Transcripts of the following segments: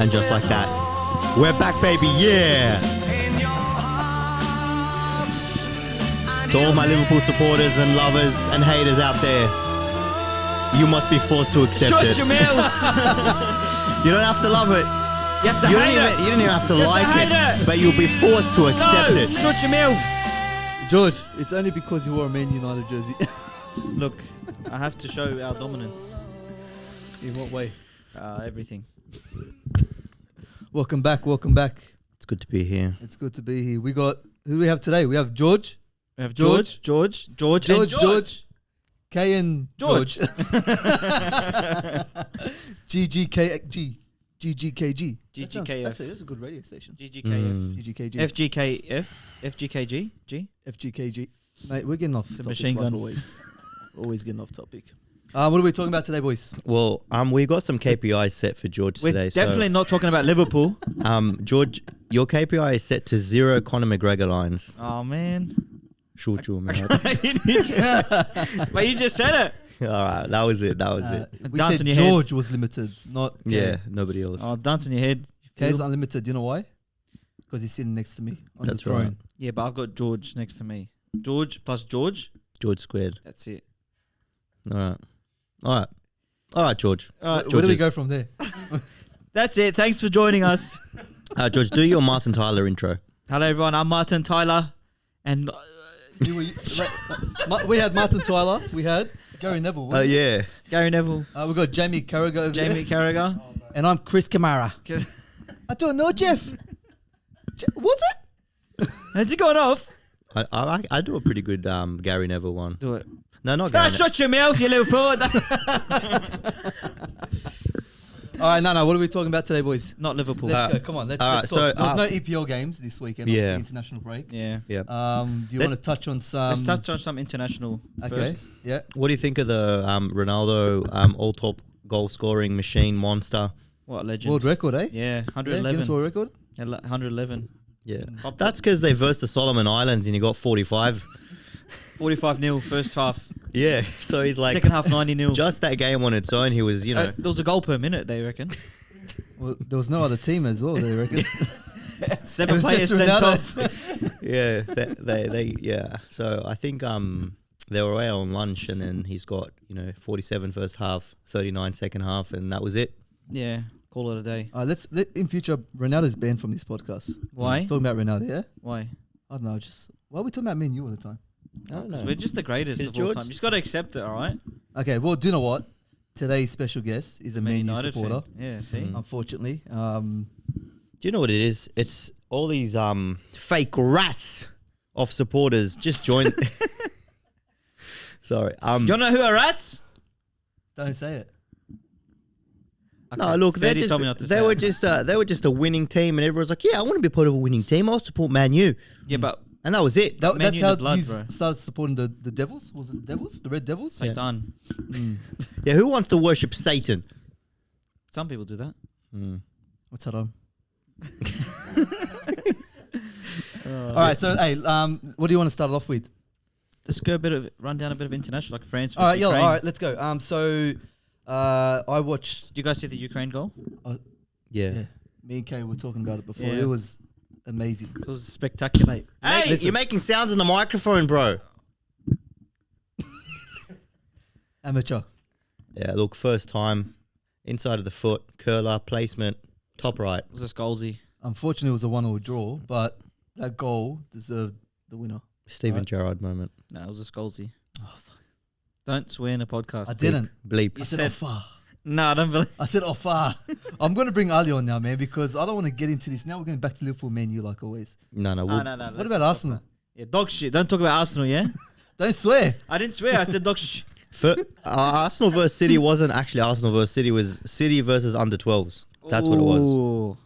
And just like that, we're back, baby, yeah! To all my Liverpool supporters and lovers and haters out there, you must be forced to accept Shut it. your mouth! You don't have to love it. You have to hate it! You don't even have to You like have to hate it. but you'll be forced to accept No! it. Shut your mouth! George, it's only because you wore a Man United jersey. Look, I have to show our dominance. In what way? Everything. Welcome back, welcome back. It's good to be here. It's good to be here. We got, who do we have today? We have George. We have George, K and George. GGKG. GGKG. GGKF. That's a good radio station. GGKF. GGKG. FGKF. FGKG. G. FGKG. Mate, we're getting off It's a topic. machine like gun. Always getting off topic. What are we talking about today, boys? Well, we got some KPIs set for George We're today. definitely not talking about Liverpool. George, your KPI is set to 0 Conor McGregor lines. Oh, man. Shoot you, man. But you just said it. All right, that was it. We Dance said on your head. George was limited, not K. Yeah, nobody else. Oh, dance on your head. K's unlimited. You know why? Because he's sitting next to me on That's the throne. right. Yeah, but I've got George next to me. George plus George. George squared. That's it. All right, George. All right. Where do we go from there? That's it. Thanks for joining us. George, do your Martin Tyler intro. Hello, everyone. I'm Martin Tyler. And We had Martin Tyler. We had Gary Neville. Oh, yeah. Gary Neville. We got Jamie Carragher over Jamie there. Carragher. And I'm Chris Kamara. I don't know, Jeff. What's it? Has it gone off? I do a pretty good Gary Neville one. Do it. No, not Gary. Shut your mouth, you little fool. All right, no. What are we talking about today, boys? Not Liverpool. Let's go. Come on. Let's all right, talk. so, There's no EPL games this weekend. Yeah. Obviously, international break. Yeah. Yeah. Do you want to touch on some? Let's touch on some international first. Yeah. What do you think of the Ronaldo all-top goal-scoring machine monster? What a legend. World record, eh? Yeah, Yeah, 111. Guinness World Record. 111. Yeah. That's because they versed the Solomon Islands and he got 45. 45-0 first half. Yeah. So he's like... Second half 90-0. Just that game on its own, he was, you know... There was a goal per minute, they reckon. Well, there was no other team as well. They reckon. 7 It was players just sent Ronaldo. off. Yeah, they yeah. So I think they were away on lunch, and then he's got 47 first half, 39 second half, and that was it. Yeah, call it a day. In future, Ronaldo's banned from this podcast. Why? Talking about Ronaldo, yeah? Why? I don't know. Why are we talking about me and you all the time? I don't know. Because we're just the greatest Is of all George- time. You just got to accept it, all right? Okay. Well, do you know what? Today's special guest is a Man U United supporter. fan. Yeah, see? Unfortunately, Do you know what it is? It's all these fake rats of supporters just joined. Sorry. Do you know who are rats? don't say it. No, look, Ferdy told me not to they say were it. they were just a winning team, and everyone's like, yeah, I want to be part of a winning team. I'll support Man U, Yeah, but and that was it. That's Man U in how the blood, you bro. started supporting the Devils. Was it the Devils? The Red Devils? like done. Yeah, who wants to worship Satan? Some people do that. What's that on? All right. So, hey, what do you want to start off with? Let's go run down a bit of international, like France. All right, Ukraine. all right, let's go. I watched. Did you guys see the Ukraine goal? Yeah. Me and Kay were talking about it before. Yeah. It was amazing, It was spectacular. mate. Hey, listen. you're making sounds in the microphone, bro. Amateur. Yeah, look, first time, inside of the foot, curler, placement, top right. It was a Scholesy. Unfortunately, it was a 1-1 draw, but that goal deserved the winner. Steven Right. Gerrard moment. No, it was a Scholesy. Oh, fuck. Don't swear in a podcast. I didn't. Bleep. I You said said- off far. No, I don't believe. I said off far. I'm going to bring Ali on now, man, because I don't want to get into this. Now we're going back to Liverpool, Man U, like always. No. No. What let's about stop Arsenal? that. Yeah, dog shit. Don't talk about Arsenal, yeah? Don't swear. I didn't swear. I said dog shit. Arsenal versus City wasn't actually Arsenal versus City. It was City versus under 12s. That's what it was. Ooh.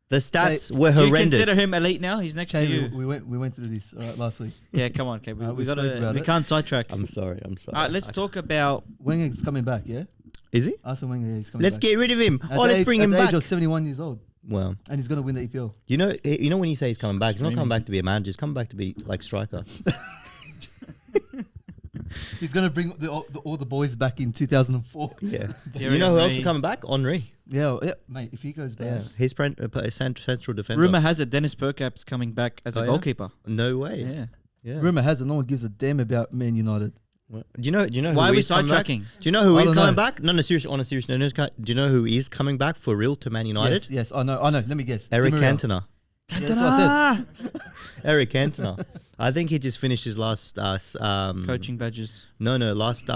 The stats were Do you horrendous. consider him elite now? He's next to Okay, you. we went through this last week. Yeah, come on, okay. we We spoke about we it. can't sidetrack. I'm sorry. All right, let's talk about. Wenger's coming back, yeah? Is he? Arsene Wenger, he's coming Let's back. get rid of him. At Let's bring him at the back. age of 71 years old. Well, And he's going to win the EPL. you know when you say he's coming back, he's not Streaming. coming back to be a manager. He's coming back to be like striker. He's gonna bring all the boys back in 2004. Yeah. Thierry You know who else is Henry. coming back? Henri. Yeah, mate. If he goes back, Yeah. He's central defender. Rumor has it Dennis Bergkamp's coming back as a yeah? goalkeeper. No way. Yeah. Yeah. rumor has it no one gives a damn about Man United. Do you know? Why who are we is coming back? sidetracking? Do you know who I is don't coming know. back? No, serious. On a serious note, do you know who is coming back for real to Man United? Yes, I know. Let me guess. Eric Di Maria. Cantona. Yeah, that's what I said. Eric Cantona. I think he just finished his last Coaching badges. No, last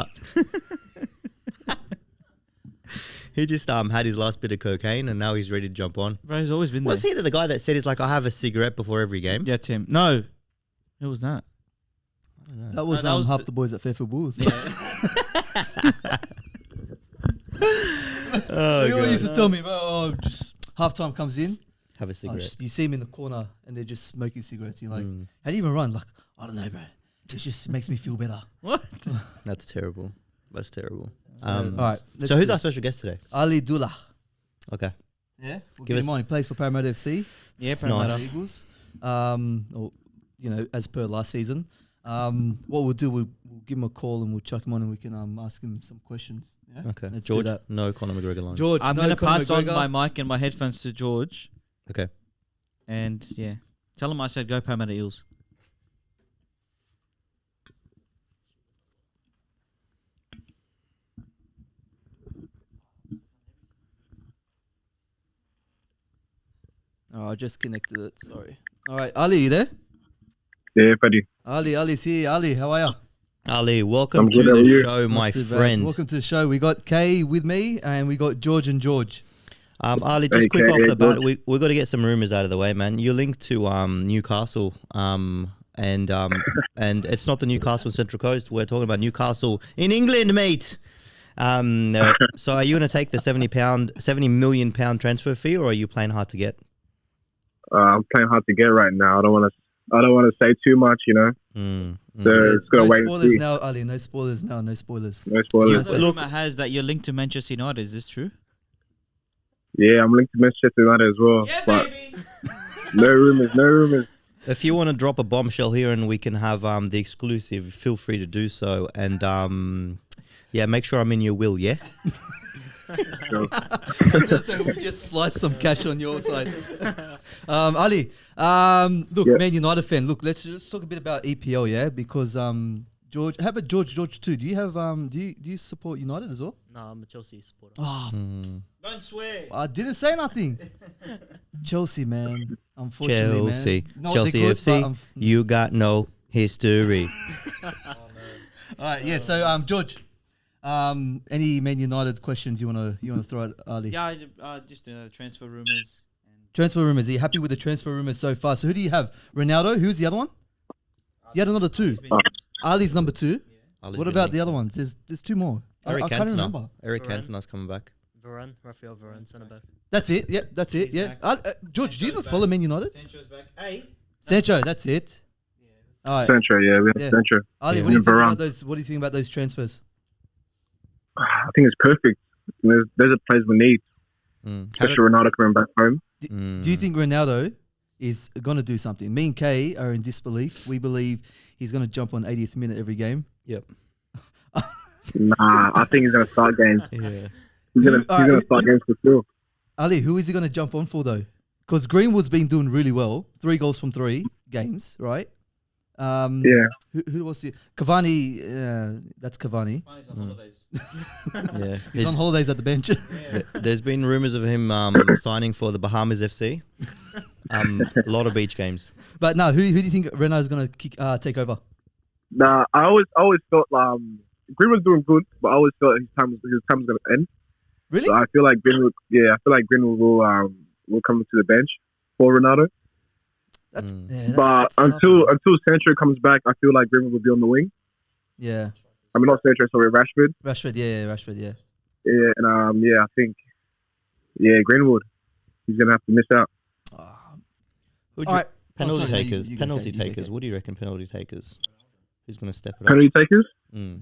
he just had his last bit of cocaine and now he's ready to jump on. Bro, he's always been Was there. he the guy that said he's like I have a cigarette before every game? Yeah, Tim. No. Who was that? That was, that was half the- the boys at Fairfield Bulls. Oh, He always God. used to tell me, just halftime comes in. Have a cigarette. You see him in the corner and they're just smoking cigarettes. You're like, Mm. how do you even run? Like, I don't know, bro. It just makes me feel better. What? That's terrible. That's terrible. All right. So who's our special guest today? Ali Dulleh. Okay. Yeah, we'll Give get him us- on. He plays for Parramatta FC, Yeah, Nice. Parramatta. Eagles. Or, as per last season. What we'll do, we'll give him a call and we'll chuck him on and we can ask him some questions. Yeah. Okay. Let's do George, that. no Conor McGregor line. George, I'm no going to Conor pass on McGregor. my mic and my headphones to George. Okay. And yeah, tell him I said go Parramatta Eels. Oh, I just connected it. Sorry. All right, Ali, you there? Yeah, buddy. Ali's here. Ali, how are you? Ali, welcome I'm to good, how the are you? show, my Not too bad. friend. Welcome to the show. We got Kay with me and we got George and George. Ali, just quick Okay, off yeah, the bat, George. we got to get some rumors out of the way, man. You're linked to Newcastle, and it's not the Newcastle Central Coast. We're talking about Newcastle in England, mate. So are you going to take the £70 million transfer fee, or are you playing hard to get? I'm playing hard to get right now. I don't want to say too much, Mm, So it's gonna no wait and spoilers see. now, Ali. No spoilers now. No spoilers. No spoilers. Yes. The Look- rumor has that you're linked to Manchester United. Is this true? Yeah, I'm linked to Manchester United as well. But no rumors. If you want to drop a bombshell here and we can have the exclusive, feel free to do so. And yeah, make sure I'm in your will, yeah? So, So we just sliced some cash on your side. Ali, look, Yeah. Man United fan. Look, let's talk a bit about EPL, yeah? Because George, how about George too? Do you have do you support United as well? No, I'm a Chelsea supporter. Oh, Don't swear. I didn't say nothing. Chelsea, man. Unfortunately, Chelsea. man. No, Chelsea they're good, FC, but you got no history. all right, yeah. So, George, any Man United questions you wanna throw at Ali? Yeah, just transfer rumors. Transfer rumors. Are you happy with the transfer rumors so far? So who do you have? Ronaldo. Who's the other one? You had another two. Ali's number two. Ali's What been about linked. the other ones? There's two more. Eric I can't Cantona. remember. Eric Varane. Cantona's coming back. Rafael Varane, centre back. That's it. Yeah, that's it. He's Yeah. back. George, do you even follow Man United? Sancho's back. Hey. Sancho. That's it. All right. Centro, yeah, we have Yeah. Centro. Ali, Yeah. what do you think Varane. about those? What do you think about those transfers? I think it's perfect. There's a players we need. Especially Ronaldo coming back home. Do you think Ronaldo is going to do something? Me and Kay are in disbelief. We believe he's going to jump on 80th minute every game. Yep. Nah, I think he's gonna start games. Yeah. He's gonna Alright. start games for sure. Ali, who is he going to jump on for though? Because Greenwood's been doing really well. 3 goals from 3 games, right? Yeah. Who was it? Cavani. That's Cavani. He's on holidays. Yeah. He's on holidays at the bench. There's been rumors of him signing for the Bahamas FC. A lot of beach games. But no, who do you think Renault's going to take over? Nah, I always felt Greenwood's doing good, but I always felt his time was gonna end. Really? So I feel like Greenwood will come to the bench for Ronaldo. That's, Mm. yeah, that's- But that's tough, until man. Sancho comes back, I feel like Greenwood will be on the wing. Yeah. I mean, not Sancho, sorry, Rashford. Rashford, yeah. Yeah, and I think, Greenwood, he's gonna have to miss out. Who'd All you- right. Penalty Oh, sorry, no, takers. you go, Penalty Kate, you go, takers. Kate. What do you reckon? Penalty takers. Who's going to step it up? Penalty takers? Mm.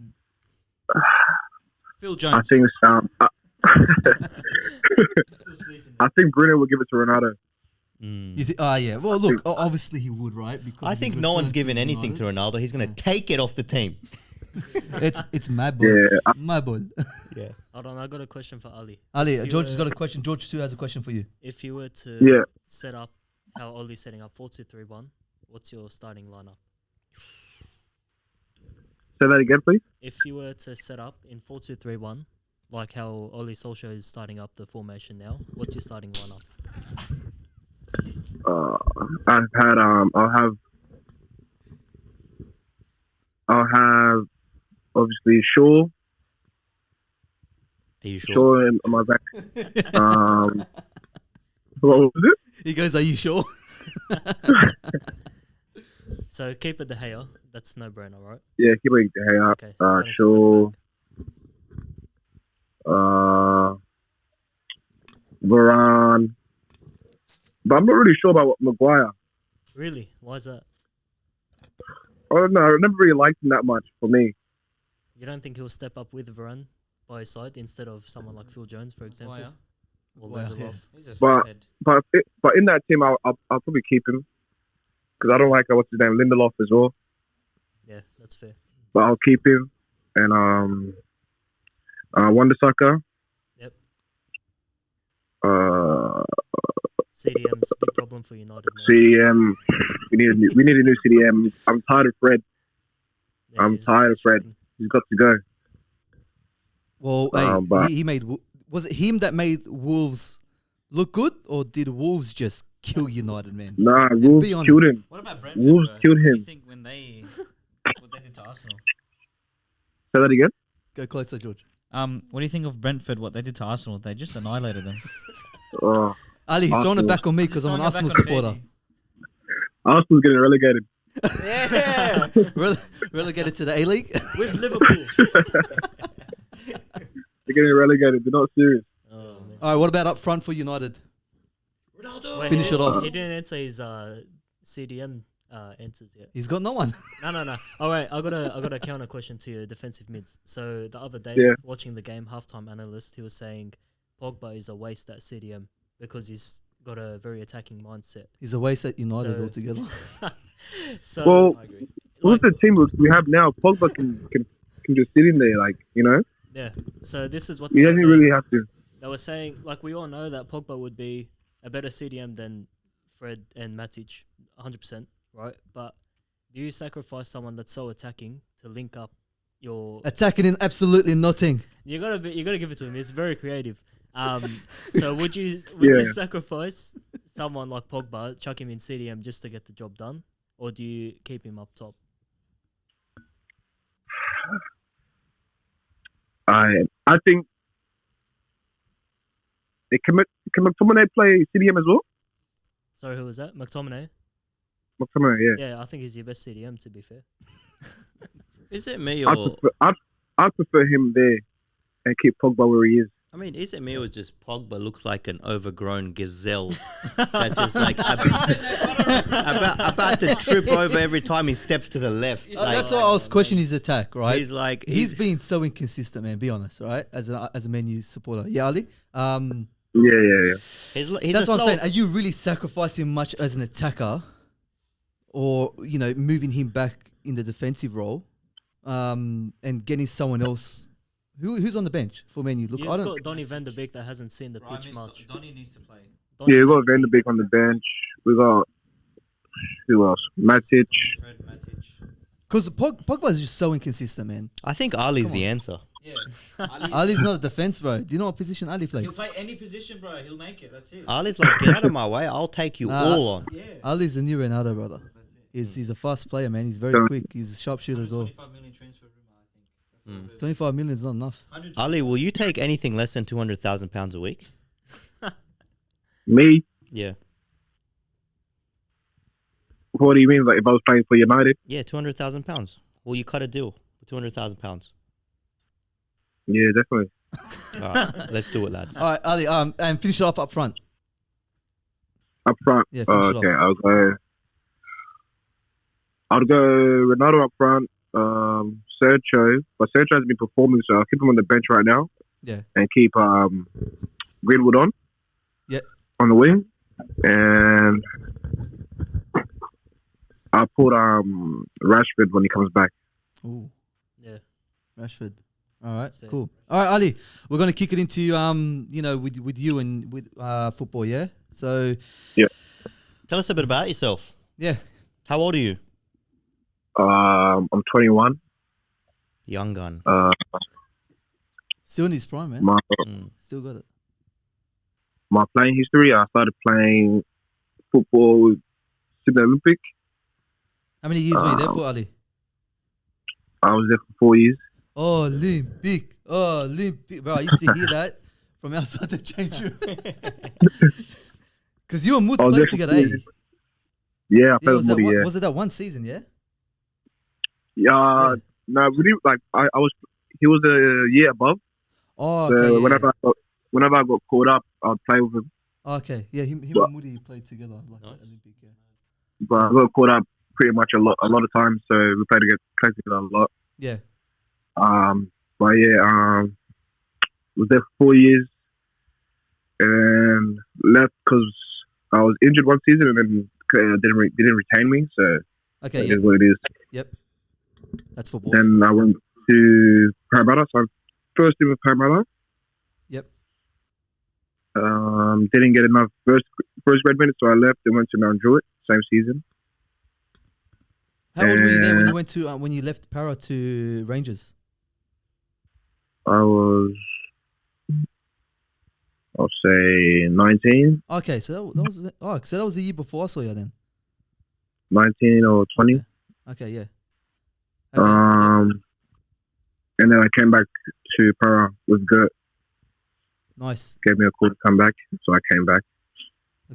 Phil I Jones. think I think Bruno will give it to Ronaldo. Mm. You yeah. Well, look, obviously he would, right? Because I of think his no return one's to given anything to United. Ronaldo. He's going to take it off the team. It's my ball. Yeah, My ball. Yeah. Hold on, I got a question for Ali. Ali, If you George has were- got a question. George too has a question for you. If you were to Yeah. set up how Ollie's setting up 4-2-3-1, what's your starting lineup? say that again, please. If you were to set up in 4-2-3-1, like how Ollie Solskjaer is starting up the formation now, what's your starting lineup? I'll have obviously Shaw. Are you sure? Shaw on my back. What was it? He goes, "Are you sure?" So keep it De Gea. That's no brainer, right? Yeah, keep it De Gea. Okay. starting from Shaw. left back. Varane. But I'm not really sure about Maguire. Really? Why is that? I don't know. I never really liked him that much for me. You don't think he'll step up with Varane by his side instead of someone like Phil Jones, for example? Maguire. Or Maguire, Lindelof? yeah. He's a But- slaphead. But in that team, I'll probably keep him because I don't like what's his name, Lindelof as well. Yeah, that's fair. But I'll keep him and Wonder-Sucker. Yep. CDM's CDM's a big problem for United now. CDM. We need a new CDM. I'm tired of Fred. Yeah, I'm he's tired of Fred. shocking. He's got to go. Well, but- he made. Was it him that made Wolves look good, or did Wolves just kill United, man? Nah, be Wolves honest. killed him. What about Brentford? Wolves bro? killed What do you him. think when they what they did to Arsenal? Say that again. Go closer, George. What do you think of Brentford? What they did to Arsenal? They just annihilated them. Oh, Ali, he's throwing it Arsenal. back on me because I'm an Arsenal supporter. Arsenal's getting relegated. Yeah, Relegated to the A League. With Liverpool. They're getting relegated. They're not serious. Oh, man. All right, what about up front for United? Wait, Finish he it off. He didn't answer his CDM answers yet. He's got no one. No. All right, I got a counter question to your defensive mids. So the other day, Yeah. watching the game, halftime analyst, he was saying Pogba is a waste at CDM because he's got a very attacking mindset. He's a waste at United So- altogether. So Well, I agree. who's the team we have now? Pogba can just sit in there, like, you know. yeah. So this is what He they were doesn't saying. really have to. They were saying, like, we all know that Pogba would be a better CDM than Fred and Matic, 100%, right? But do you sacrifice someone that's so attacking to link up your? Attacking in absolutely nothing. You gotta give it to him. It's very creative. So would you Yeah. sacrifice someone like Pogba, chuck him in CDM just to get the job done, or do you keep him up top? I think can McTominay play CDM as well? Sorry, who was that? McTominay. McTominay, yeah. Yeah, I think he's your best CDM. To be fair. Is it me I'd or prefer him there and keep Pogba where he is. I mean, is it me or just Pogba looks like an overgrown gazelle that just like about to trip over every time he steps to the left. Like, That's why I was questioning his attack, right? he's like He's been so inconsistent, man. Be honest, right? As a Man U supporter, yeah, Ali. Yeah. he's That's a what I'm slow- saying. Are you really sacrificing much as an attacker, or moving him back in the defensive role, and getting someone else? Who's on the bench for Man U? Look, You've I don't. got Donny van der Beek that hasn't seen the pitch much. Donny needs to play. Donny Yeah, we van got der Van der Beek on the bench. We got who else? Matic. Fred, Matic. Because Pogba is just so inconsistent, man. I think Ali's Come the on. answer. Yeah. Ali, Ali's not a defense, bro. Do you know what position Ali he'll plays? play any position, bro. He'll make it. That's it. Ali's like, get out of my way. I'll take you Nah. all on. Yeah. Ali's the new Ronaldo, brother. That's it. He's a fast player, man. He's very quick. He's a sharpshooter as well. 25 million transfer rumor, I think. That's all it is. 25 million is not enough. 100 Ali, will you take anything less than £200,000 a week? Me. Yeah. What do you mean? Like if I was playing for United? Yeah, £200,000. Will you cut a deal for £200,000? Yeah, definitely. All right, let's do it, lads. All right, Ali. And finish it off up front. Up front. Yeah, finish it Okay, off. I'll go Ronaldo up front. Sergio, but Sergio has been performing, so I'll keep him on the bench right now. Yeah. And keep Greenwood on. Yeah. On the wing, and I'll put Rashford when he comes back. Ooh. Yeah. Rashford. All right, That's fair. cool. All right, Ali, we're gonna kick it into with you and with football, yeah. So Tell us a bit about yourself. yeah, How old are you? I'm 21. Young gun. still in his prime, man. My Still got it. my playing history. I started playing football with Sydney Olympic. How many years were you there for, Ali? I was there for 4 years. Olympic, bro. I used to hear that from outside the change room. Because you and Moots I was played there for together, 4 eh? years. Yeah, I played with Moody. Yeah. Was it that one season? Yeah. Yeah. No, we didn't like. I was. He was a year above. Oh, So okay. whenever I got called up, I'd play with him. Okay, yeah. Him But- and Moody played together like Nice. at Olympic. Yeah. But I got called up pretty much a lot of times. So we played together a lot. Yeah. But yeah, was there for 4 years and left because I was injured one season and then didn't retain me. So Okay. that Yeah. is what it is. That's football. Then I went to Parramatta. So first team with Parramatta. Yep. Didn't get enough first grade minutes, so I left and went to Mount Druitt, same season. How old were you there when you went to when you left Para to Rangers? I'll say 19, Okay, so that was so that was the year before I saw you then. 19 or 20. Okay, yeah. Okay, And then I came back to Para with Gert. nice, Gave me a call to come back, so I came back.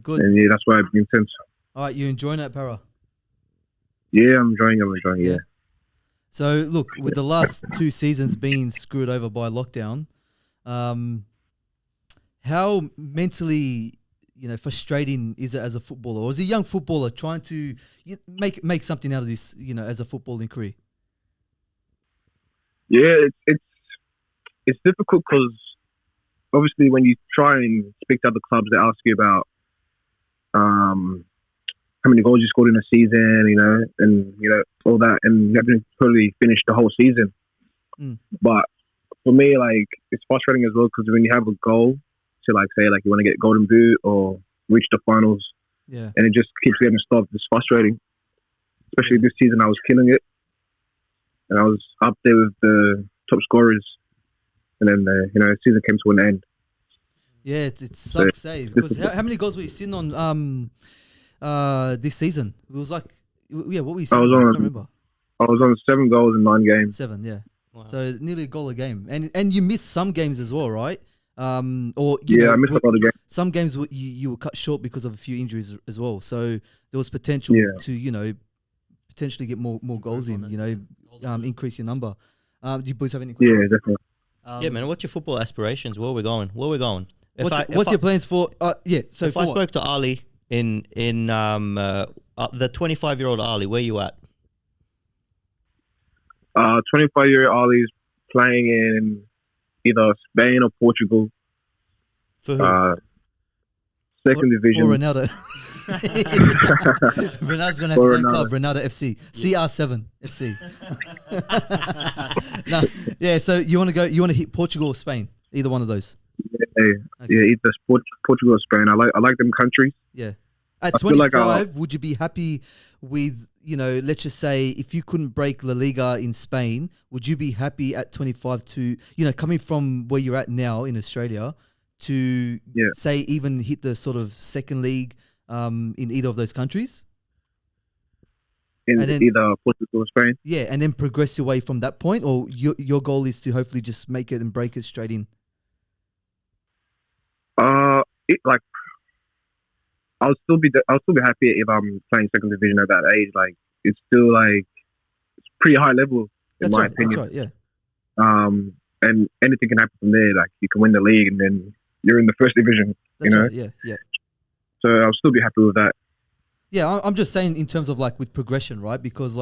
good. And yeah, that's why I've been since. All right, you enjoying that Para? Yeah, I'm enjoying it. Yeah. So look, with the last 2 seasons being screwed over by lockdown, how mentally, frustrating is it as a footballer or as a young footballer trying to make something out of this, as a footballing career? Yeah, it's difficult because obviously when you try and speak to other clubs, they ask you about how many goals you scored in a season, and all that, and you haven't totally finished the whole season. But for me, like, it's frustrating as well because when you have a goal to say you want to get Golden Boot or reach the finals, Yeah. and it just keeps getting stopped, it's frustrating. Especially this season, I was killing it, and I was up there with the top scorers, and then the season came to an end. Yeah, it sucks, because how many goals were you sitting on this season? It was like, what were you sitting on? I can't remember. I was on 7 goals in 9 games. 7, yeah. Wow. So nearly a goal a game, and you missed some games as well, right? I missed a lot of games. Some games you were cut short because of a few injuries as well. So there was potential to potentially get more goals in. Increase your number. Do you boys have any questions? Yeah, definitely. Yeah, man. What's your football aspirations? Where are we going? What's your plans for? So if I spoke to Ali in the 25-year-old Ali, where you at? 25-year Ali's playing in either Spain or Portugal. For who? Second division. For Ronaldo. Ronaldo's gonna have his own club, Ronaldo FC, CR7 FC. So you want to hit Portugal or Spain? Either one of those. Yeah, either Portugal or Spain. I like them countries. Yeah. At I feel 25, would you be happy with, let's just say if you couldn't break La Liga in Spain, would you be happy at 25 to, coming from where you're at now in Australia to say even hit the sort of second league in either of those countries? In either Portugal or Spain? Yeah, and then progress your way from that point, or your goal is to hopefully just make it and break it straight in? I'll still be happy if I'm playing second division at that age. Like, it's still it's pretty high level in my opinion. That's right, yeah. And anything can happen from there. Like, you can win the league and then you're in the first division. That's right, yeah. So I'll still be happy with that. Yeah, I'm just saying in terms of with progression, right? Because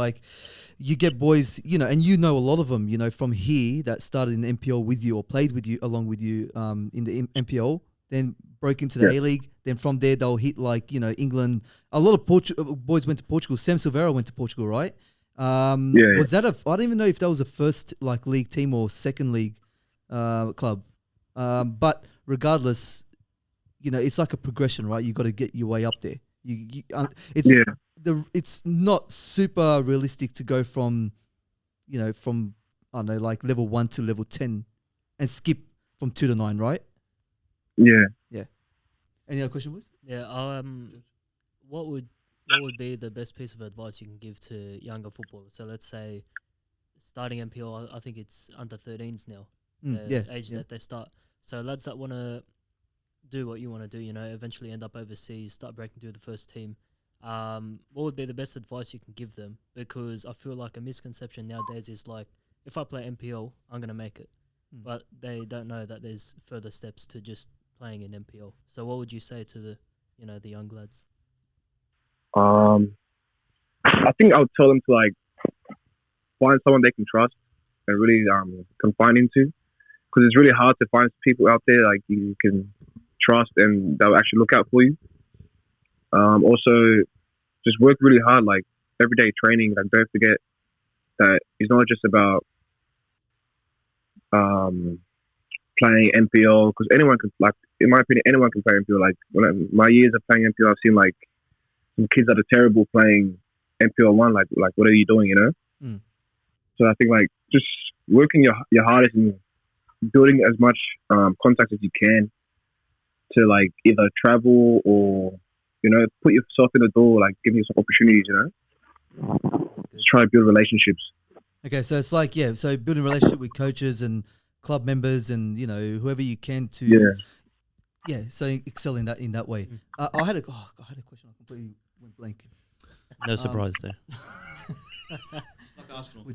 you get boys, and a lot of them, from here that started in the NPL with you or played with you along with you in the NPL, then broke into the A-League. Then from there they'll hit England. A lot of boys went to Portugal. Sam Silveira went to Portugal, right? Was that I don't even know if that was a first like league team or second league club. But regardless, it's like a progression, right? You got to get your way up there. It's not super realistic to go from I don't know, like level 1 to level 10 and skip from 2 to 9, right? Yeah. Any other question, boys? Yeah. What would be the best piece of advice you can give to younger footballers? So let's say starting NPL, I think it's under 13s now. The age that they start. So lads that want to do what you want to do, eventually end up overseas, start breaking through the first team. What would be the best advice you can give them? Because I feel like a misconception nowadays is like, if I play NPL, I'm going to make it. But they don't know that there's further steps to just playing in NPL. So what would you say to the young lads? I think I would tell them to like find someone they can trust and really confide into, because it's really hard to find people out there like you can trust and that will actually look out for you. Also, just work really hard, like everyday training. Like don't forget that it's not just about playing NPL, because anyone can, like in my opinion, anyone can play NPL. Like my years of playing NPL, I've seen like some kids that are terrible playing NPL 1. Like what are you doing? So I think like just working your hardest and building as much contact as you can to like either travel or put yourself in the door, like giving yourself opportunities. Just try to build relationships. Okay, so it's like so building a relationship with coaches and club members and whoever you can to so excel in that way. I had a question. I completely went blank. No surprise there. Like Arsenal.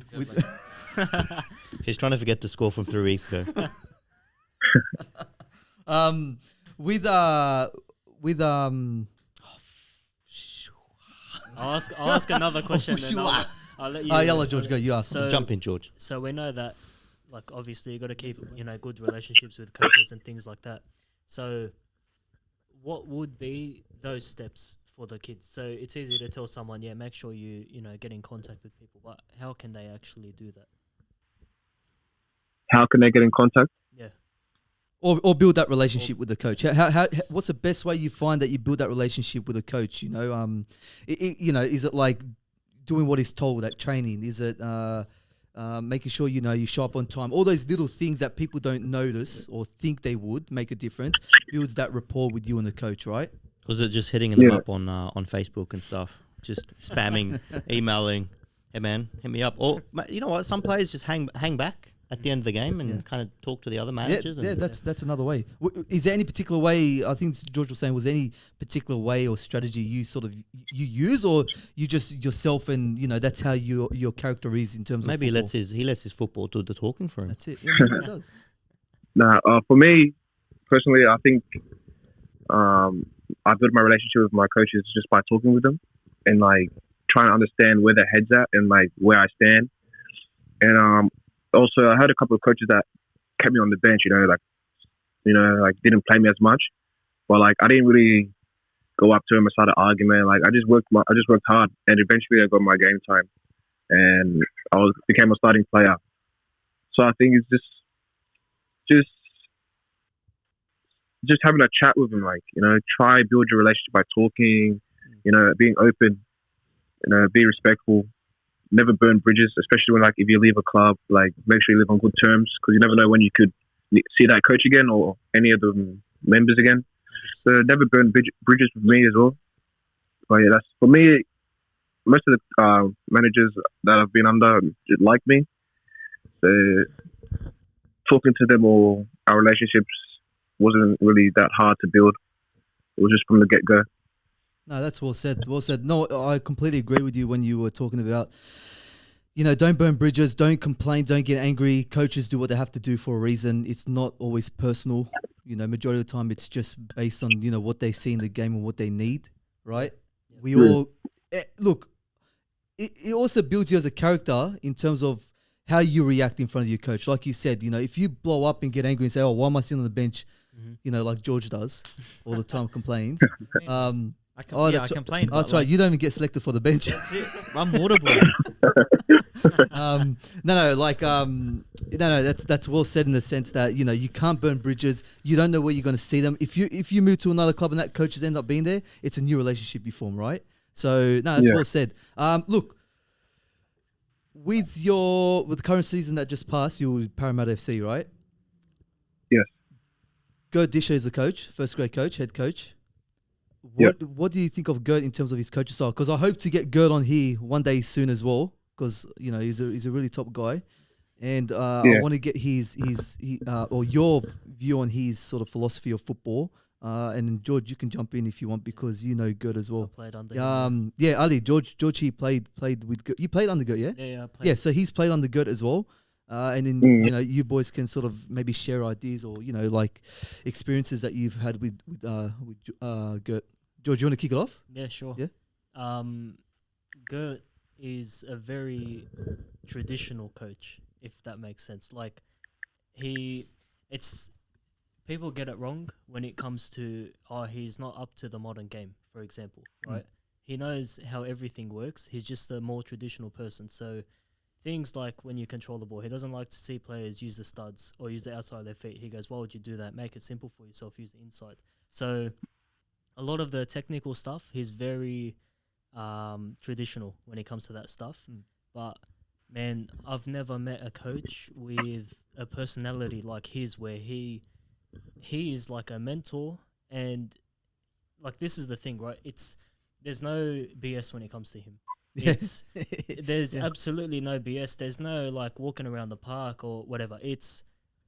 He's trying to forget the score from 3 weeks ago. I'll ask another question. I'll let you. Yellow George, go. You ask. Jump in, George. So we know that, like, obviously you got to keep good relationships with coaches and things like that. So, what would be those steps for the kids? So it's easy to tell someone, make sure you get in contact with people, but how can they actually do that? How can they get in contact? Yeah. Or build that relationship with the coach. How what's the best way you find that you build that relationship with a coach? Is it like doing what he's told at training? Is it making sure you show up on time? All those little things that people don't notice or think they would make a difference builds that rapport with you and the coach, right? Was it just hitting them up on Facebook and stuff? Just spamming, emailing, hey man, hit me up. Or you know what? Some players just hang back at the end of the game and kind of talk to the other managers. That's another way. Is there any particular way? I think George was saying, was there any particular way or strategy you you use, or you just yourself and that's how your character is in terms of maybe football? he lets his football do the talking for him. That's it. Yeah, maybe he does. For me personally, I think I build my relationship with my coaches just by talking with them and like trying to understand where their head's at and like where I stand. And also, I had a couple of coaches that kept me on the bench, like didn't play me as much, but like I didn't really go up to him and start an argument. Like I just worked hard, and eventually I got my game time, and became a starting player. So I think it's just having a chat with him, like try build your relationship by talking, being open, be respectful. Never burn bridges, especially when if you leave a club, like make sure you live on good terms, because you never know when you could see that coach again or any of the members again. So never burn bridges with me as well. But yeah, that's for me. Most of the managers that I've been under like me. So talking to them or our relationships wasn't really that hard to build. It was just from the get-go. No, that's well said. Well said. No, I completely agree with you when you were talking about, don't burn bridges, don't complain, don't get angry. Coaches do what they have to do for a reason. It's not always personal. Majority of the time it's just based on, what they see in the game and what they need, right? Yeah. We all, look, it also builds you as a character in terms of how you react in front of your coach. Like you said, if you blow up and get angry and say, oh, why am I sitting on the bench? Like George does all the time, complains. I can play. Oh, that's right. You don't even get selected for the bench. That's it. I'm water boy. That's well said in the sense that you can't burn bridges. You don't know where you're going to see them. If you move to another club and that coaches end up being there, it's a new relationship you form, right? So that's well said. Look, with the current season that just passed, you're with Parramatta FC, right? Yes. Gert Disher is the coach, first grade coach, head coach. What do you think of Gert in terms of his coaching style? Because I hope to get Gert on here one day soon as well. Because he's a really top guy, and I want to get his or your view on his sort of philosophy of football. And then George, you can jump in if you want because you know Gert as well. I played under him. Ali, George, he played with Gert. You played under Gert, yeah? Yeah, I played. Yeah, so he's played under Gert as well. And then you boys can sort of maybe share ideas or like experiences that you've had with Gert. George, you want to kick it off? Yeah, sure. Yeah. Gert is a very traditional coach, if that makes sense. Like people get it wrong when it comes to he's not up to the modern game, for example, right? He knows how everything works. He's just a more traditional person. So things like when you control the ball, he doesn't like to see players use the studs or use the outside of their feet. He goes, why would you do that? Make it simple for yourself. Use the inside. So a lot of the technical stuff, he's very traditional when it comes to that stuff. But man, I've never met a coach with a personality like his where he is like a mentor, and like this is the thing, right? There's no BS when it comes to him. There's absolutely no BS. There's no like walking around the park or whatever.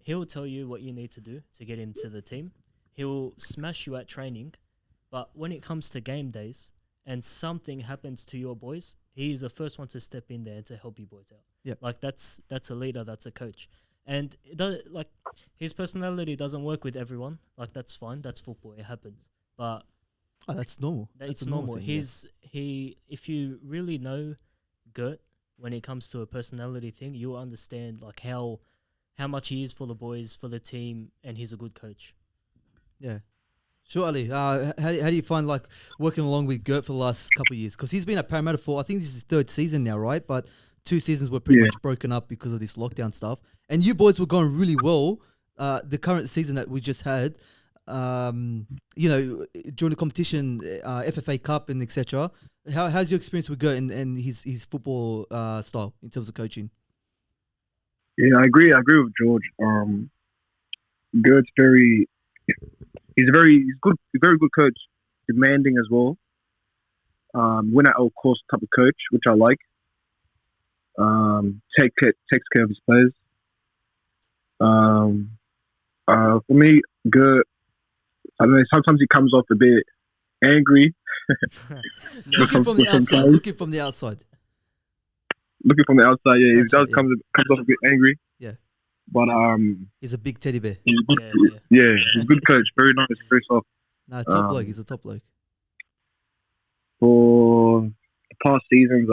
He'll tell you what you need to do to get into the team. He'll smash you at training, but when it comes to game days and something happens to your boys, he's the first one to step in there and to help you boys out. Yep. Like that's a leader, that's a coach. And his personality doesn't work with everyone. Like that's fine, that's football, it happens. But that's normal. It's normal. If you really know Gert when it comes to a personality thing, you'll understand like how much he is for the boys, for the team, and he's a good coach. Yeah. Sure, Ali. How do you find like working along with Gert for the last couple of years? Because he's been at Parramatta for, I think this is his third season now, right? But 2 seasons were pretty much broken up because of this lockdown stuff. And you boys were going really well. The current season that we just had, during the competition, FFA Cup and etc. How's your experience with Gert and his football style in terms of coaching? Yeah, I agree with George. Gert's he's a very good coach, demanding as well. Win at all costs type of coach, which I like. Takes care of his players. For me, Gert, I don't know, sometimes he comes off a bit angry. Looking from the outside. Looking from the outside, yeah, he does comes off a bit angry. Yeah. But he's a big teddy bear. He's a good coach, very nice, very soft. Top bloke. He's a top bloke. For the past seasons,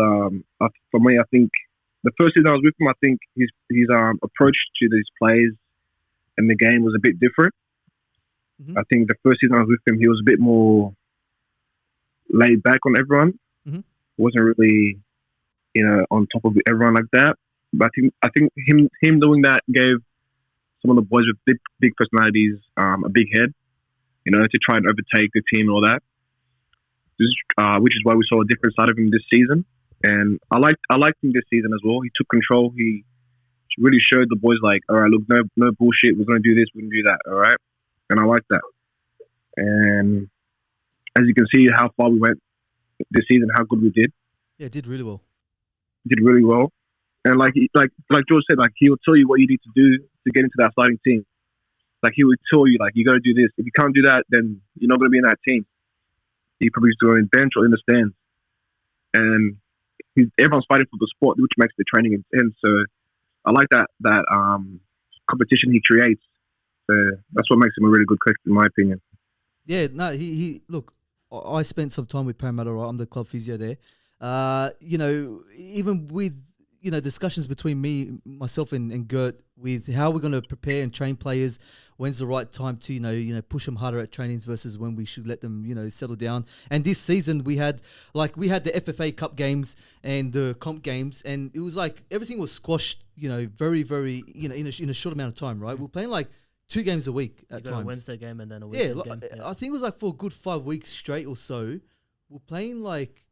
for me, I think the first season I was with him, I think his approach to these players and the game was a bit different. Mm-hmm. I think the first season I was with him, he was a bit more laid back on everyone. Mm-hmm. Wasn't really, on top of everyone like that. But I think him doing that gave some of the boys with big personalities a big head, to try and overtake the team and all that. Which is why we saw a different side of him this season. And I liked him this season as well. He took control. He really showed the boys like, all right, look, no bullshit. We're going to do this. We're going to do that. All right. And I like that. And as you can see how far we went this season, how good we did. Yeah, did really well. And like George said, like he will tell you what you need to do to get into that starting team. Like he would tell you, like, you got to do this. If you can't do that, then you're not going to be in that team. He probably go in bench or in the stands. And everyone's fighting for the sport, which makes the training intense. So I like that competition he creates. So that's what makes him a really good coach, in my opinion. Yeah, no, he look, I spent some time with Parramatta, right? I'm the club physio there. Even with, discussions between myself and Gert with how we're going to prepare and train players. When's the right time to push them harder at trainings versus when we should let them settle down. And this season we had the FFA Cup games and the comp games, and it was like everything was squashed. Very very in a short amount of time. Right, we're playing like 2 games a week at You got times. a Wednesday game and then a weekend game. I think it was like for a good 5 weeks straight or so. We're playing like.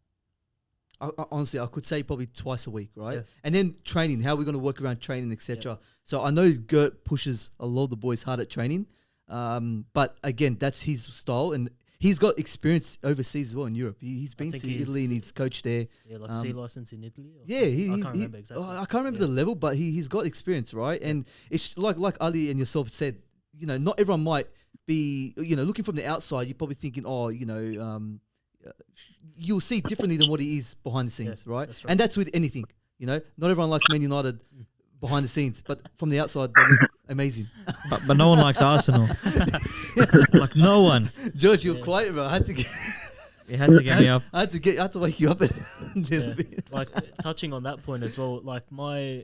Honestly, I could say probably twice a week, right? Yeah. And then training, how we're going to work around training, etc. So I know Gert pushes a lot of the boys hard at training, but again, that's his style, and he's got experience overseas as well in Europe. He's been to Italy and he's coached there. Yeah, like C license in Italy. Yeah, I can't remember exactly. I can't remember the level, but he's got experience, right? And it's like Ali and yourself said, not everyone might be, looking from the outside, you're probably thinking, you'll see differently than what he is behind the scenes, right? That's right. And that's with anything, Not everyone likes Man United behind the scenes, but from the outside, they look amazing. But no one likes Arsenal. Like no one. George, you're quiet, bro. I had to get. You had to get me up. I had to wake you up a little Yeah. bit. Like touching on that point as well, like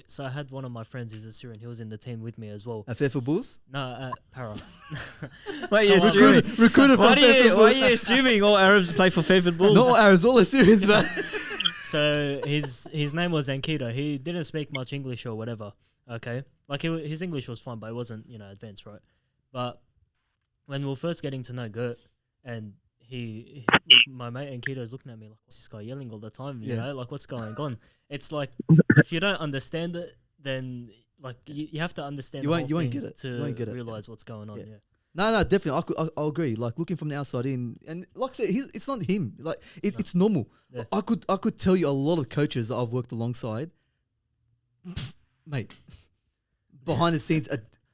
so I had one of my friends who's a Syrian, he was in the team with me as well. A Fairfield Bulls? No, Para. Why are you assuming? Recruited Why from Fairfield are Bulls. you assuming all Arabs play for Fairfield Bulls? Not all Arabs, all Assyrians, man. So his name was Ankita. He didn't speak much English or whatever. Okay, like his English was fine, but it wasn't advanced, right? But when we were first getting to know Gert, and my mate Ankita is looking at me like, what's this guy yelling all the time? You know, like what's going on? It's like if you don't understand it, then like you have to understand. You the won't whole get thing it. to You won't get it. realize what's going on. Yeah. No, definitely. I'll agree. Like looking from the outside in, and like I said, it's not him. Like it's normal. Yeah. I could tell you a lot of coaches that I've worked alongside, mate. Behind the scenes,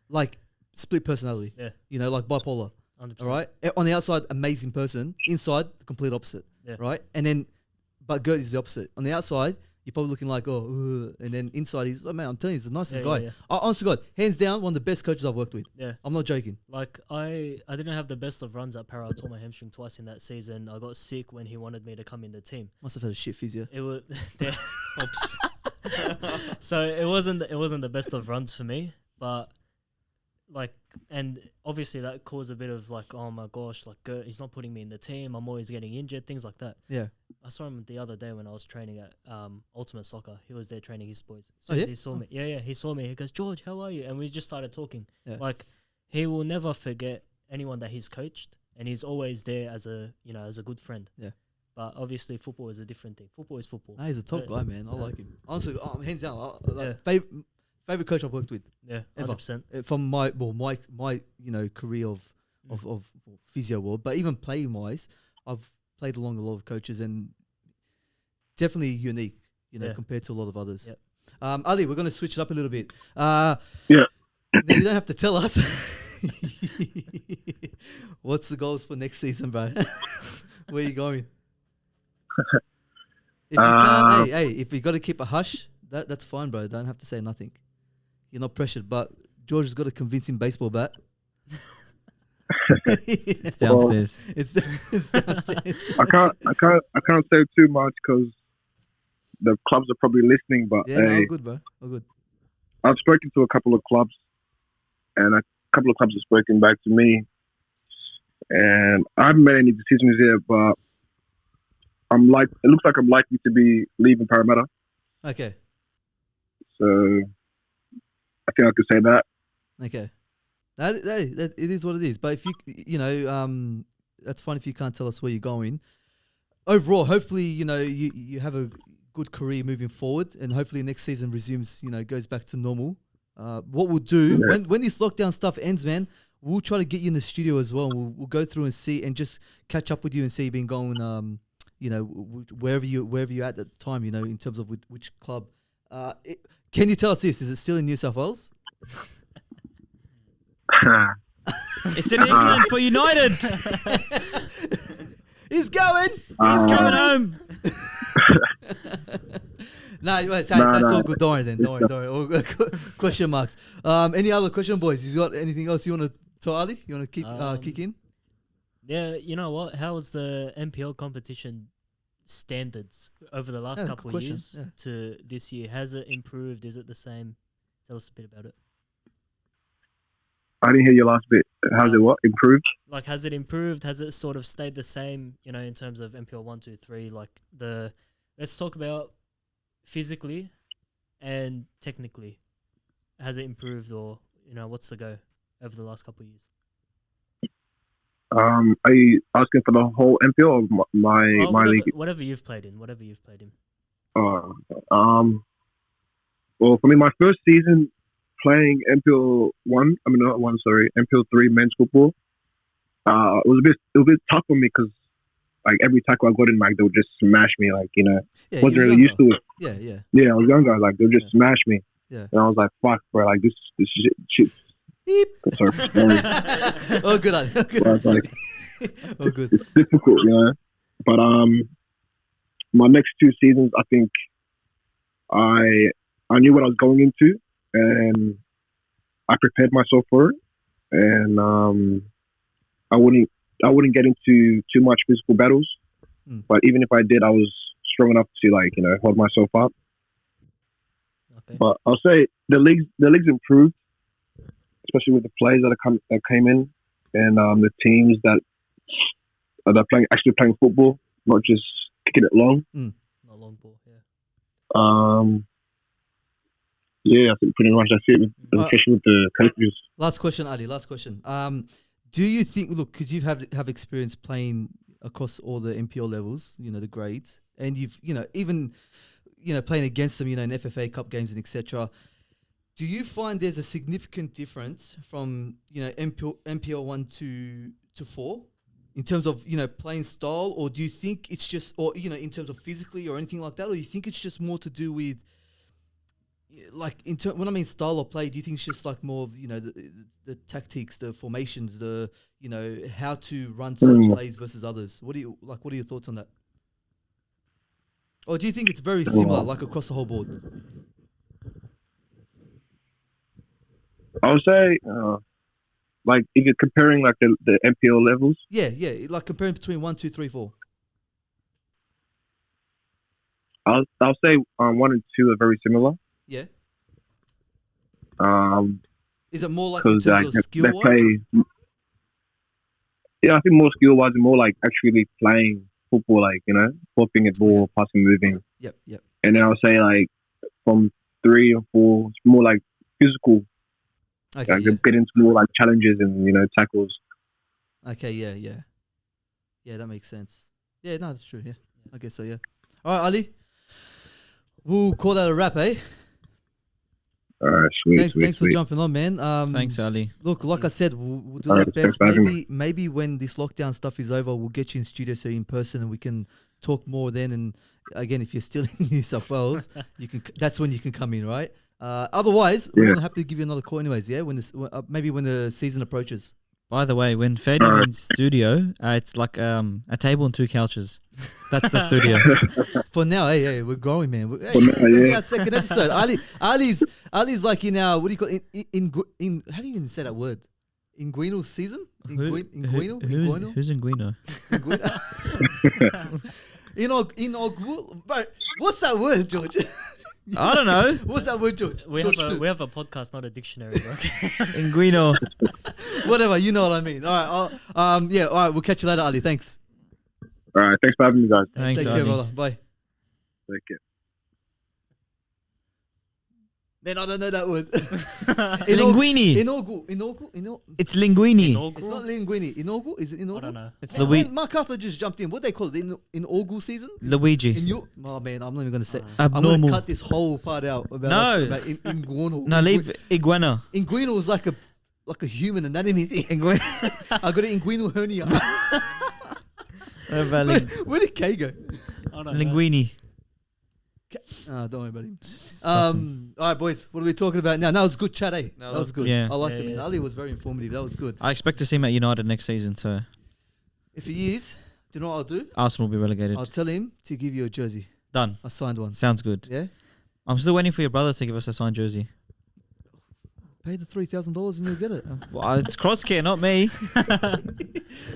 like split personality. Yeah. Like bipolar. 100%. All right. On the outside, amazing person. Inside, the complete opposite. Yeah. Right. And then, but Gert is the opposite. On the outside, you're probably looking like, and then inside, he's like, man, I'm telling you, he's the nicest guy. Yeah. Honestly, God, hands down, one of the best coaches I've worked with. Yeah. I'm not joking. Like I didn't have the best of runs at Para. I tore my hamstring twice in that season. I got sick when he wanted me to come in the team. Must have had a shit physio. It was oops. So it wasn't the best of runs for me, but like, and obviously that caused a bit of like, oh my gosh, like Gert, he's not putting me in the team. I'm always getting injured, things like that. Yeah. I saw him the other day when I was training at Ultimate Soccer. He was there training his boys. Oh, yeah? He saw me. Yeah, he saw me. He goes, George, how are you? And we just started talking. Yeah. Like, he will never forget anyone that he's coached, and he's always there as a good friend. Yeah. But obviously, football is a different thing. Football is football. Nah, he's a top guy, man. I like him. Honestly, hands down, favorite coach I've worked with. Yeah, Ever. 100%. From my career of physio world, but even playing wise, I've played along a lot of coaches and definitely unique, compared to a lot of others. Yep. Ali, we're going to switch it up a little bit. Yeah. You don't have to tell us. What's the goals for next season, bro? Where are you going? If you can't, if you got to keep a hush, that's fine, bro. Don't have to say nothing. You're not pressured, but George has got a convincing baseball bat. It's downstairs. It's downstairs. I can't say too much because the clubs are probably listening. But Yeah, no, all good, bro. All good. I've spoken to a couple of clubs, and a couple of clubs have spoken back to me, and I haven't made any decisions yet. But it looks like I'm likely to be leaving Parramatta. Okay. So I think I could say that. Okay. That it is what it is. But if that's fine if you can't tell us where you're going. Overall, hopefully, you have a good career moving forward, and hopefully next season resumes, goes back to normal. What we'll do when this lockdown stuff ends, man, we'll try to get you in the studio as well. We'll go through and see and just catch up with you and see you've been going, wherever you're at the time, in terms of which club. Can you tell us this? Is it still in New South Wales? It's in England for United. He's going. He's coming home. That's all good. Don't worry then. Don't worry. Question marks. Any other question, boys? You got anything else you want to tell Ali? You want to keep kick in? Yeah, you know what? How was the NPL competition standards over the last couple of years to this year? Has it improved? Is it the same? Tell us a bit about it. I didn't hear your last bit. How's it what? Improved? Like, has it improved? Has it sort of stayed the same, you know, in terms of NPL 1, 2, 3? Like, let's talk about physically and technically. Has it improved, or, you know, what's the go over the last couple of years? Are you asking for the whole NPL or my whatever, league? Whatever you've played in. Well, for me, my first season playing NPL 1, NPL 3 men's football, it was a bit tough for me because like every tackle I got in, like they would just smash me, like, you know, wasn't really used to it. Yeah, I was younger, like they would just smash me, and I was like, fuck, bro, like this shit. Sorry. Oh, good on. But like, Oh, good. it's difficult, you know. But my next 2 seasons, I think I knew what I was going into, and I prepared myself for it, and I wouldn't get into too much physical battles. But even if I did, I was strong enough to, like, you know, hold myself up. Okay. But I'll say the league's improved, especially with the players that came in, and the teams that are actually playing football, not just kicking it long. Not long ball, yeah. Yeah, I think pretty much that's it, especially with the coaches. Last question, Ali. Last question. Do you think, look, because you have experience playing across all the NPL levels, you know, the grades, and you've, you know, even, you know, playing against them, you know, in FFA Cup games and etc. Do you find there's a significant difference from, you know, NPL 1 to 4 in terms of, you know, playing style, or do you think it's just, or, you know, in terms of physically or anything like that, or you think it's just more to do with, like, when I mean style of play, do you think it's just like more of, you know, the tactics, the formations, the, you know, how to run certain plays versus others? What are your thoughts on that? Or do you think it's very similar, like across the whole board? I would say, like, if you're comparing like the NPL levels. Yeah, like comparing between 1, 2, 3, 4. I'll say 1 and 2 are very similar. Yeah. Is it more like in terms of skill wise? Yeah, I think more skill wise and more like actually playing football, like, you know, flipping a ball, passing, moving. Yep. And then I'll say like from 3 or 4, it's more like physical. Okay, like get into more like challenges and, you know, tackles. Okay, yeah, that makes sense. Yeah, no, that's true. Yeah, I guess so. Yeah. All right, Ali, we'll call that a wrap, eh? All right, sweet. Thanks for jumping on, man. Thanks, Ali. Look, like I said, we'll do our best. Maybe when this lockdown stuff is over, we'll get you in studio, so in person, and we can talk more then. And again, if you're still in New South Wales, that's when you can come in, right? Otherwise, we're happy to give you another call, anyways. Yeah, maybe when the season approaches. By the way, when Ferdinand's in studio, it's like a table and 2 couches. That's the studio. For now, hey, we're growing, man. It's our second episode. Ali's like in our, what do you call it? In how do you even say that word? Inguinal season? Who's Inguino? Bro, what's that word, George? I don't know. What's that word, George? We have a podcast, not a dictionary, bro. Inguino. Whatever, you know what I mean. All right, all right, we'll catch you later, Ali. Thanks. All right, thanks for having me, guys. Thanks, Take care, brother. Bye. Take care. Man, I don't know that word. Linguini. Inaugu. It's linguini. It's not linguini. Inaugu? Is it inaugu? I don't know. It's Luigi. Mark Arthur just jumped in. What they call it? Inaugu season? Luigi. Oh man, I'm not even going to say. Abnormal. I'm going to cut this whole part out. About inguinal. No, leave iguana. Inguinal is like a human anatomy thing. I got an inguinal hernia. Where did K go? Linguini. Don't worry about him. All right, boys. What are we talking about now? That was good chat, eh? That was good. Yeah. I liked it, man. Ali was very informative. That was good. I expect to see him at United next season, so. If he is, do you know what I'll do? Arsenal will be relegated. I'll tell him to give you a jersey. Done. I signed one. Sounds good. Yeah? I'm still waiting for your brother to give us a signed jersey. Pay the $3,000 and you'll get it. Well, it's Crosscare, not me.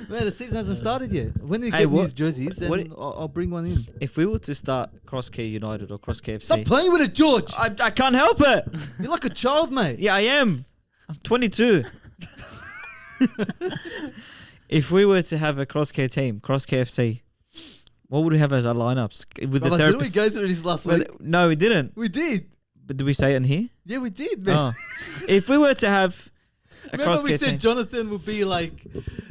Man, the season hasn't started yet. When they get these jerseys, then I'll bring one in. If we were to start Crosscare United or Crosscare FC... Stop playing with it, George! I can't help it! You're like a child, mate. Yeah, I am. I'm 22. If we were to have a cross-care team, cross-care FC, what would we have as our lineups with the Didn't we therapist? go through this last week? No, we didn't. We did. But did we say it in here? Yeah, we did, man. Oh. If we were to have a Remember we cross-care said team. Jonathan would be like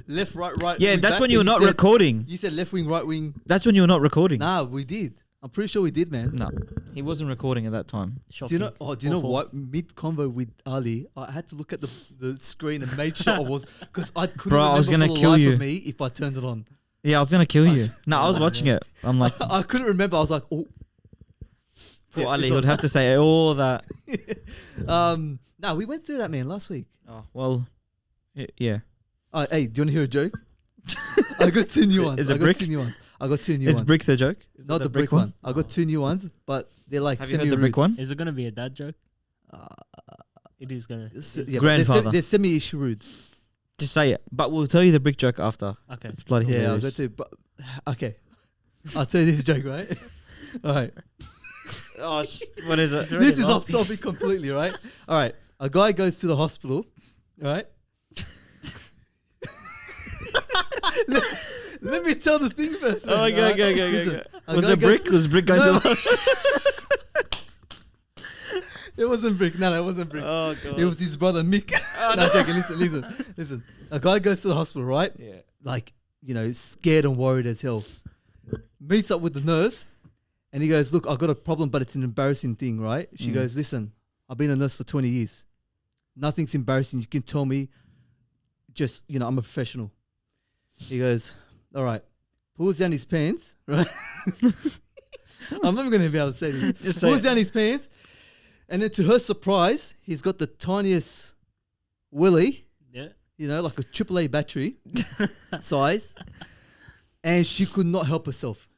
left, right. Yeah, wing that's back, when you were and not said- recording. You said left wing, right wing. That's when you were not recording. Nah, we did. I'm pretty sure we did, man. No, he wasn't recording at that time. Do you know? Oh, do you know what? Mid convo with Ali, I had to look at the screen and make sure I was because I couldn't Bro, I remember was gonna for the kill life you. of me if I turned it on. Yeah, I was gonna kill I you. was- No, I was watching it. I'm like, I couldn't remember. I was like, oh. poor Yeah, Ali it's would on. have to say all that. No, we went through that, man, last week. Oh well, yeah. Hey, do you want to hear a joke? I got two new ones. Is it I got brick? two new ones. I got two new Is ones. brick the joke? Not the brick one. I got two new ones, but they're like Have you heard semi-rude. the brick one? Is it gonna be a dad joke? It is gonna. Yeah, but Grandfather. They're semi-ish rude. Just say it. But we'll tell you the brick joke after. Okay. It's bloody Yeah, I'll hilarious. go to. But okay, I'll tell you this joke, right? All right. Oh, what is it? This is off topic completely, right? All right. A guy goes to the hospital, right? Let me tell the thing first. Oh, man, go, alright? go, go, Listen, go. a Was guy it brick? Was brick going No. to the It wasn't brick. No, it wasn't brick. Oh, God. It was his brother Mick. No, joking. Listen. A guy goes to the hospital, right? Yeah. Like, scared and worried as hell. Meets up with the nurse, and he goes, "Look, I got a problem, but it's an embarrassing thing, right?" She goes, "Listen, I've been a nurse for 20 years. Nothing's embarrassing. You can tell me. Just, I'm a professional." He goes, "All right." Pulls down his pants, right? I'm not going to be able to say this. Just say Pulls it. down his pants, and then to her surprise, he's got the tiniest willy, Yeah. like a AAA battery size, and she could not help herself.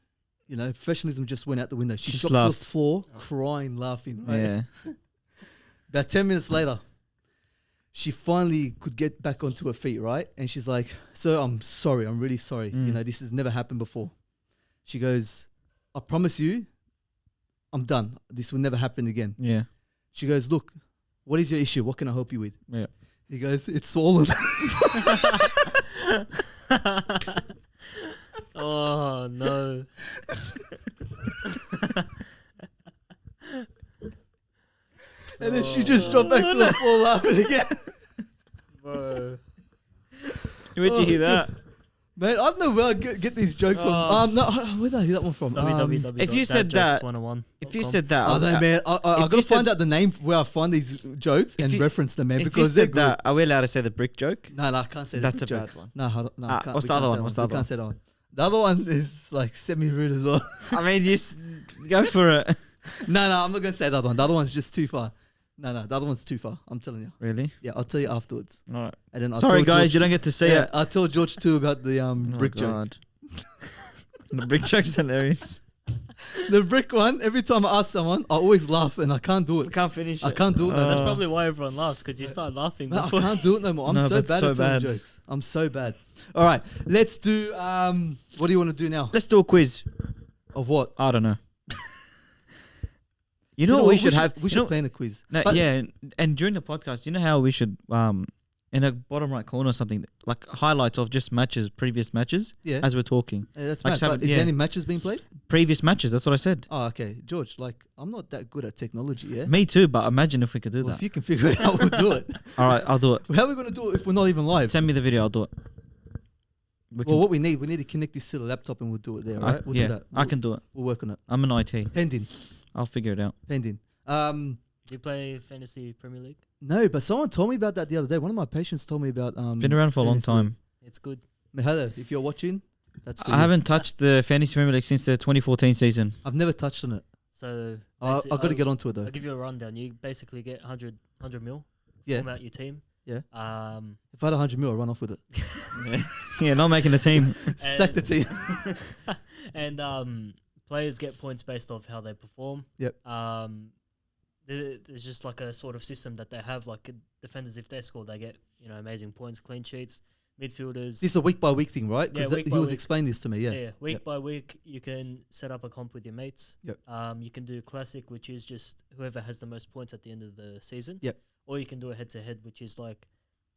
Professionalism just went out the window. She Just dropped to laughed. the floor, crying, laughing. Right? Yeah. About 10 minutes later, she finally could get back onto her feet, right? And she's like, "Sir, I'm sorry. I'm really sorry. This has never happened before." She goes, "I promise you, I'm done. This will never happen again." Yeah. She goes, "Look, what is your issue? What can I help you with?" Yeah. He goes, "It's swollen." Oh no. And then she just dropped back to the floor laughing again. Bro. Where'd you hear that? Man, I don't know where I get these jokes from. No, where did I hear that one from? www. if you said that- If you said that, I know, man. I if gotta you said- find out the name where I find these jokes and you- reference them, man, if you because they're said good. that, are we allowed to say the brick joke? No, I can't say That's that. a bad one. No, hold on, no, Ah, we can't, what's we the other can't one? say What's that the one. other We can't say that one. The other one is like semi-rude as well. I mean, go for it. No, I'm not gonna say the other one. The other one's just too far. No, the other one's too far. I'm telling you. Really? Yeah, I'll tell you afterwards. All right. And then I'll Sorry, tell guys, George you don't get to see yeah, it. I'll tell George too about the Oh, brick joke. God. The brick joke's hilarious. The brick one. Every time I ask someone, I always laugh, and I can't do We it. can't finish it. I can't do it. No, That's probably why everyone laughs, because you start laughing I before. can't do it no more. I'm No, so but bad so at telling bad. jokes. I'm so bad. All right, let's do. What do you want to do now? Let's do a quiz. Of what? I don't know. You know what we should have? We you should know- plan a quiz. No, But- yeah, and during the podcast, you know how we should in the bottom right corner or something like highlights of just matches, previous matches, Yeah. as we're talking. That's like mad. some- But is yeah. there any matches being played? Previous matches. That's what I said. Oh, okay, George. Like, I'm not that good at technology. Yeah. Me too, but imagine if we could do Well, that. if you can figure it out, we'll do it. All right, I'll do it. How are we gonna do it if we're not even live? Send me the video. I'll do it. Well, what we need to connect this to the laptop, and we'll do it there. All right, we'll yeah, do that. I can do it. We'll work on it. I'm an IT. Pending. I'll figure it out. Pending. Do you play Fantasy Premier League? No, but someone told me about that the other day. One of my patients told me about. Been around for a long fantasy league. time. It's good. Mahalo, if you're watching, that's for I you. haven't touched the Fantasy Premier League since the 2014 season. I've never touched on it. So I've got to get onto it though. I'll give you a rundown. You basically get 100 mil. Yeah. Form out your team. Yeah. Um, If I had 100 mil, I'd run off with it. Yeah, not making the team. Sack the team. and players get points based off how they perform. Yep. There's just like a sort of system that they have. Like defenders, if they score, they get amazing points, clean sheets. Midfielders. This is a week by week thing, right? Because Yeah, week he by was week. explaining this to me. Yeah. Yeah, week Yep. by week, you can set up a comp with your mates. Yep. You can do classic, which is just whoever has the most points at the end of the season. Yep. Or you can do a head to head, which is like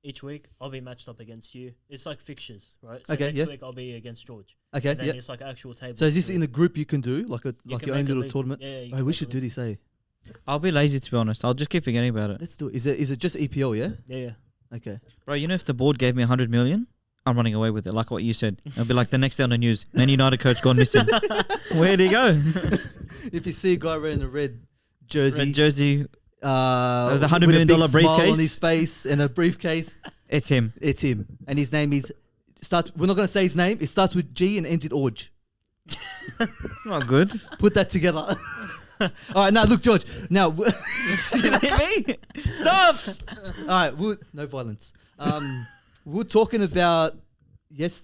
each week I'll be matched up against you. It's like fixtures, right? So Okay, next yeah. week I'll be against George. Okay, And then yeah. it's like actual table. So is this in a group you can do like You your can own make a little league. tournament? Yeah, you Oh, can we make a should do league. this, eh? I'll be lazy to be honest. I'll just keep forgetting about it. Let's do it. Is it just EPL? Yeah. Yeah. Okay. Bro, you know if the board gave me 100 million, I'm running away with it. Like what you said. It'll be like the next day on the news. Man United coach gone missing. Where'd he go? If you see a guy wearing a red jersey, Red jersey. The $100 with a million big smile briefcase? on his face and a briefcase, It's him. it's him. And his name is starts. We're not going to say his name. It starts with G and ends in Orge. It's not good. Put that together. All right, now look, George. Now, You hit me? Stop. all right, no violence. We're talking about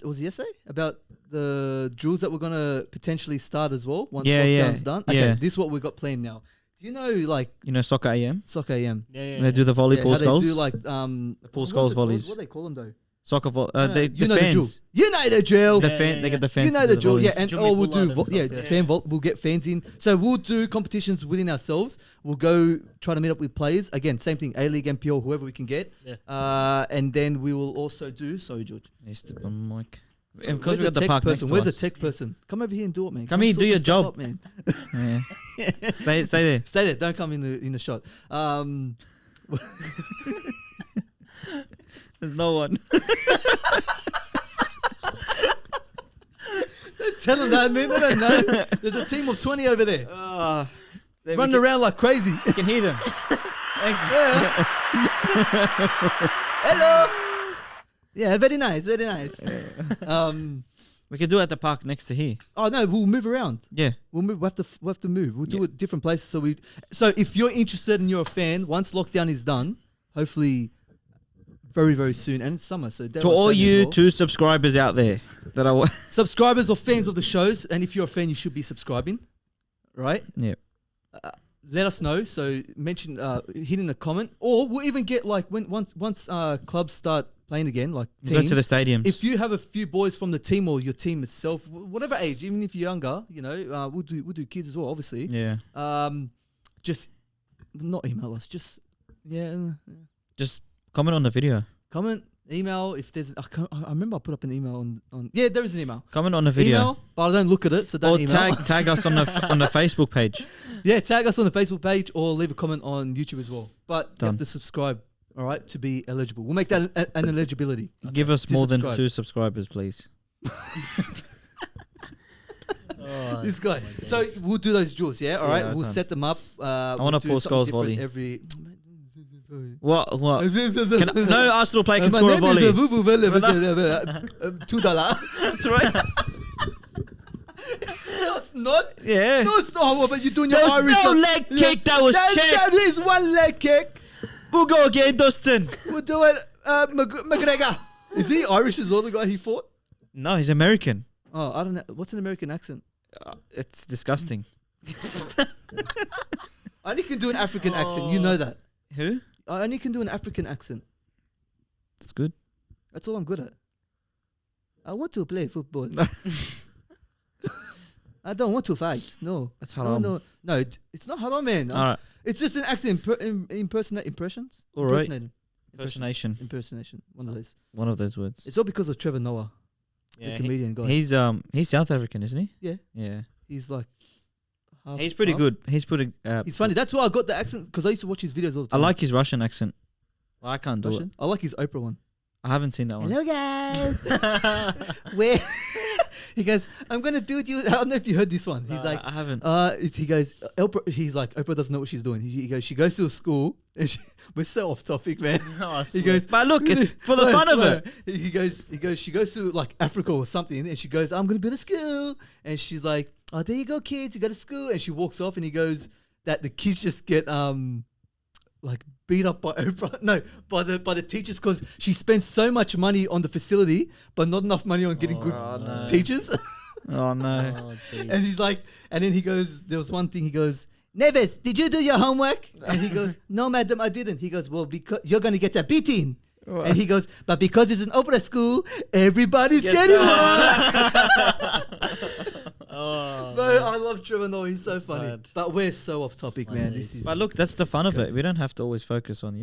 was it yesterday about the drills that we're gonna potentially start as well once lockdown's done. Okay, yeah. this is what we got planned now. Do you know like You know Soccer AM? Soccer AM? Yeah. They do the volley Yeah, Paul how they Scholes. do like Paul Scholes volleys. What do they call them though? Soccer volley. No, The you know the drill. fans. You know the drill. The Yeah, fan. yeah, They get the yeah. fans. You know to the do drill, yeah, volleys. and Jimmy we'll do, Bullard and stuff, yeah. fan vault. We'll get fans in, so we'll do competitions within ourselves. We'll go try to meet up with players again. Same thing, A League, NPL, whoever we can get. Yeah. And then we will also do. Sorry, George. Hey, step on the mic. Where's Because we the got the tech park next person? to Where's the us. tech person? Come over here and do it, man. Come here, sort do your this stuff job. up, man. Yeah. Stay there. Stay there. Don't come in the shot. There's no one. Tell them that, man. They don't know. There's a team of 20 over there, running around like crazy. You can hear them. Yeah. Hello. Yeah, very nice, very nice. We can do it at the park next to here. Oh no, we'll move around. Yeah. We'll move. We have to move. We'll do it different places. So if you're interested and you're a fan, once lockdown is done, hopefully very very soon, and it's summer, so To all you 2 subscribers out there that are subscribers or fans of the shows, and if you're a fan, you should be subscribing, right? yeah. Let us know. So mention, hit in the comment, or we'll even get like once clubs start playing again, like Go teams. to the stadiums. If you have a few boys from the team or your team itself, whatever age, even if you're younger, we'll do kids as well, obviously. yeah. Just not email us. Just Just comment on the video. comment, email. If there's, I remember I put up an email on. Yeah, there is an email. Comment on the video. Email, but I don't look at it, so don't Or email. tag us on the Facebook page. Yeah, tag us on the Facebook page or leave a comment on YouTube as well. But you Done. have to subscribe, all right, to be eligible. We'll make that an eligibility. Give us To more than subscribe. 2 subscribers, please. Oh, This guy. my days. So we'll do those drills, yeah? All right, Yeah, we'll done. set them up. I want a Paul Scholes volley. Every. What? No Arsenal player can My score a name volley. is $2. That's right. No, it's not. Yeah. No, it's not. But you're doing your There was Irish. no leg kick, that was check. That is one leg kick. We'll go again, Dustin. We'll do it. McGregor. Is he Irish as well, the guy he fought? No, he's American. Oh, I don't know. What's an American accent? It's disgusting. I only can do an African accent. You know that. Who? I only can do an African accent. It's good. That's all I'm good at. I want to play football. I don't want to fight. No. That's No, haram. no, it's not haram, man. All right. It's just an accent. Impressions? All right. Impersonating. Impersonation. Impersonation. One of those. One of those words. It's all because of Trevor Noah, the comedian guy. He's South African, isn't he? Yeah. Yeah. He's like. He's pretty half. good. He's pretty. He's funny. That's why I got the accent, because I used to watch his videos all the I time. like his Russian accent. Well, I can't do Russian. I like his Oprah one. it. I haven't seen that one. Hello guys. Where he goes, I'm gonna build you. I don't know if you heard this one. He's like, I haven't. he goes, Oprah. He's like, Oprah doesn't know what she's doing. He goes, she goes to a school, and we're so off topic, man. Oh, I He swear. goes, But look, it's for the fun of it. He goes, she goes to like Africa or something, and she goes, I'm gonna build a school, and she's like, oh, there you go, kids, you go to school, and she walks off, and he goes, that the kids just get like beat up by Oprah, no, by the teachers, because she spends so much money on the facility, but not enough money on getting good no. teachers. Oh no. Oh, jeez. And he's like, and then he goes, there was one thing, he goes, Neves, did you do your homework? And he goes, no, madam, I didn't. He goes, well, because you're going to get a beating. And he goes, but because it's an opera school, everybody's getting one. Oh, Bro, I love Trevor Noah. He's so That's funny. bad. But we're so off topic, My man. days. This is. But look, that's the fun of it. We don't have to always focus on,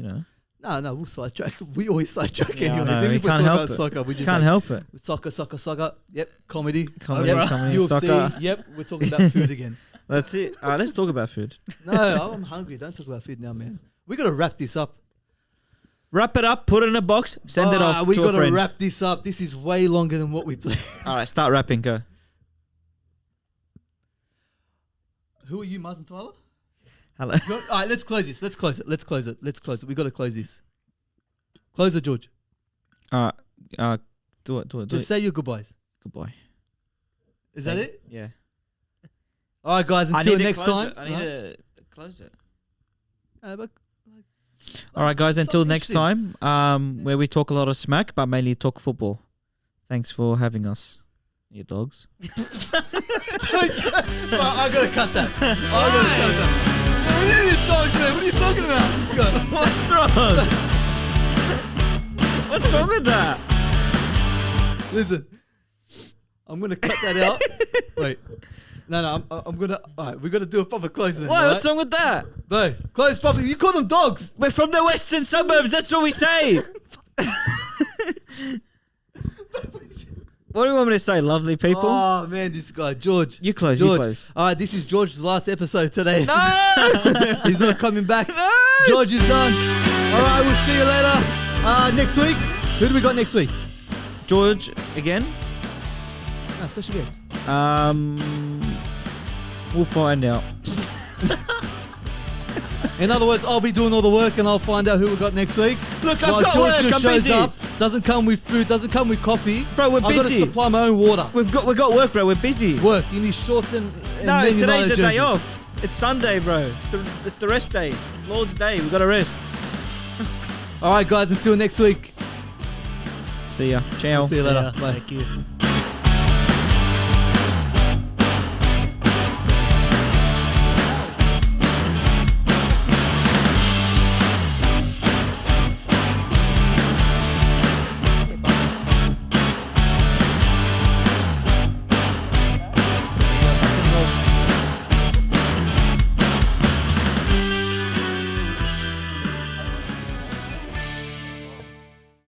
No, we'll sidetrack. We always sidetrack Yeah, I anyways. know, Even we if we're can't talking help about it. soccer, we just Can't help it. Soccer. Yep, comedy. Comedy, Yep, comedy, UFC. soccer. Yep, we're talking about food again. That's it. All right, let's talk about food. No, I'm hungry. Don't talk about food now, man. We gotta wrap this up. Wrap it up, put it in a box, send it off We to a gotta friend. wrap this up. This is way longer than what we planned. All right, start rapping. Go. Who are you, Martin Tyler? Hello. All right, let's close this. Let's close it. We gotta close this. Close it, George. Do it. Just say your goodbyes. Goodbye. Is that it? Yeah. All right, guys. Until next time. I need to close it. But All right, guys. Until something next interesting. time, where we talk a lot of smack, but mainly talk football. Thanks for having us, you dogs. I gotta cut that. What are you talking about? What are you talking about? Let's go. What's wrong? What's wrong with that? Listen, I'm gonna cut that out. Wait. No, I'm gonna. All right, we gotta do a proper closing. What? Right? What's wrong with that? No, close properly. You call them dogs. We're from the western suburbs. That's what we say. What do you want me to say, lovely people? Oh man, this guy George. You close. George. You close. All right, this is George's last episode today. No. He's not coming back. No. George is done. All right, we'll see you later. Next week. Who do we got next week? George again. Special guest. We'll find out. In other words, I'll be doing all the work and I'll find out who we got next week. Look, I've While got George work. just I'm shows busy. up, doesn't come with food, doesn't come with coffee. Bro, we're I've got to busy. supply my own water. We got work, bro. We're busy. Work in these shorts and No, Man today's United the day jersey. off. It's Sunday, bro. It's the rest day. Lord's Day. We got to rest. All right, guys. Until next week. See ya. Ciao. See you later. Yeah, Bye. thank you.